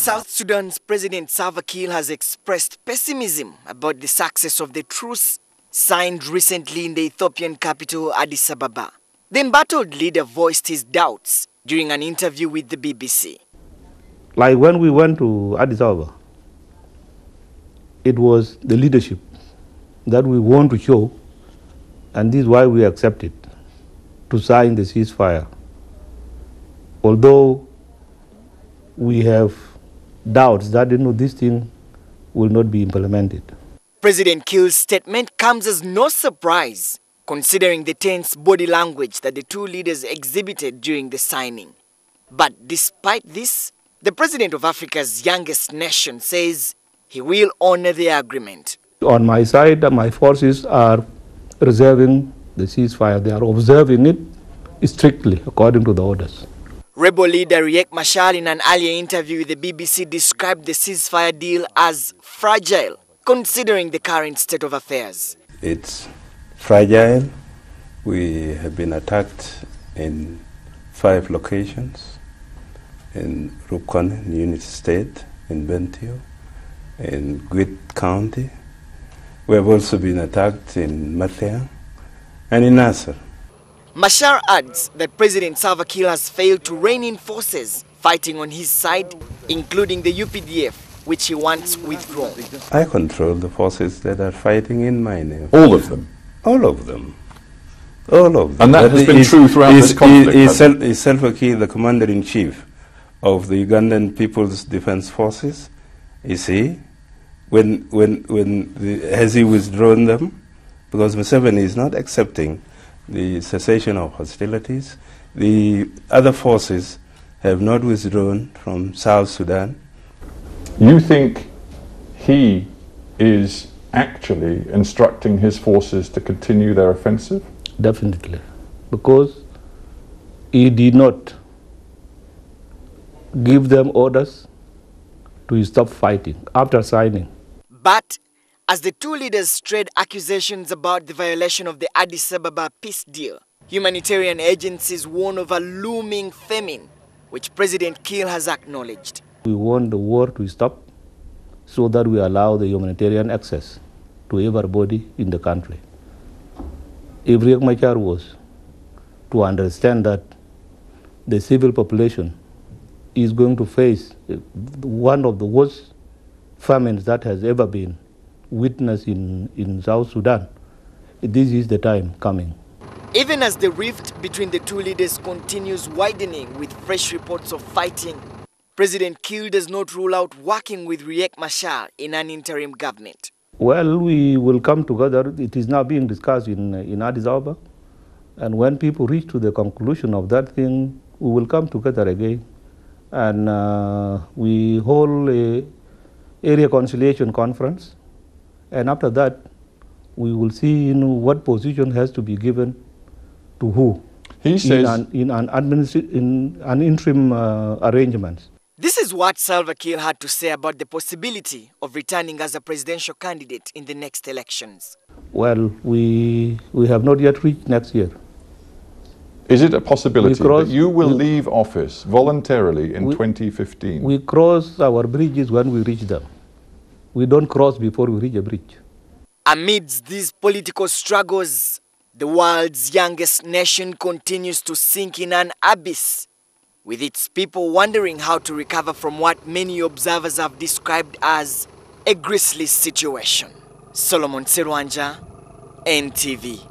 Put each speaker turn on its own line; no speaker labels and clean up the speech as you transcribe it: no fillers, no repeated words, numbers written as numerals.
South Sudan's President Salva Kiir has expressed pessimism about the success of the truce signed recently in the Ethiopian capital, Addis Ababa. The embattled leader voiced his doubts during an interview with the BBC.
Like when we went to Addis Ababa, it was the leadership that we want to show, and this is why we accepted to sign the ceasefire. Although we have doubts that this thing will not be implemented.
President Kiir's statement comes as no surprise, considering the tense body language that the two leaders exhibited during the signing. But despite this, the president of Africa's youngest nation says he will honor the agreement.
On my side, my forces are reserving the ceasefire. They are observing it strictly according to the orders.
Rebel leader Riek Machar, in an earlier interview with the BBC, described the ceasefire deal as fragile, considering the current state of affairs.
It's fragile. We have been attacked in 5 locations: in Rukon, in Unity State, in Bentiu, in Gwit County. We have also been attacked in Mathia and in Nasser.
Machar adds that President Salva Kiir has failed to rein in forces fighting on his side, including the UPDF, which he wants withdrawn.
I control the forces that are fighting in my name.
All of them?
All of them. All of them.
And that has been true throughout this conflict?
Is Salva Kiir the commander-in-chief of the Ugandan People's Defense Forces? Is he? Has he withdrawn them? Because Museveni is not accepting the cessation of hostilities. The other forces have not withdrawn from South Sudan.
You think he is actually instructing his forces to continue their offensive?
Definitely, because he did not give them orders to stop fighting after signing.
But as the two leaders trade accusations about the violation of the Addis Ababa peace deal, humanitarian agencies warn of a looming famine, which President Kiir has acknowledged.
We want the war to stop so that we allow the humanitarian access to everybody in the country. If Riek Machar was to understand that the civil population is going to face one of the worst famines that has ever been witnessed in South Sudan, this is the time coming.
Even as the rift between the two leaders continues widening with fresh reports of fighting, President Kiir does not rule out working with Riek Machar in an interim government.
Well, we will come together. It is now being discussed in Addis Ababa. And when people reach to the conclusion of that thing, we will come together again. And we hold a reconciliation conference. And after that, we will see what position has to be given to who.
He says
in an interim arrangement.
This is what Salva Kiir had to say about the possibility of returning as a presidential candidate in the next elections.
Well, we have not yet reached next year.
Is it a possibility that you will leave office voluntarily in 2015?
We cross our bridges when we reach them. We don't cross before we reach a bridge.
Amidst these political struggles, the world's youngest nation continues to sink in an abyss, with its people wondering how to recover from what many observers have described as a grisly situation. Solomon Serwanja, NTV.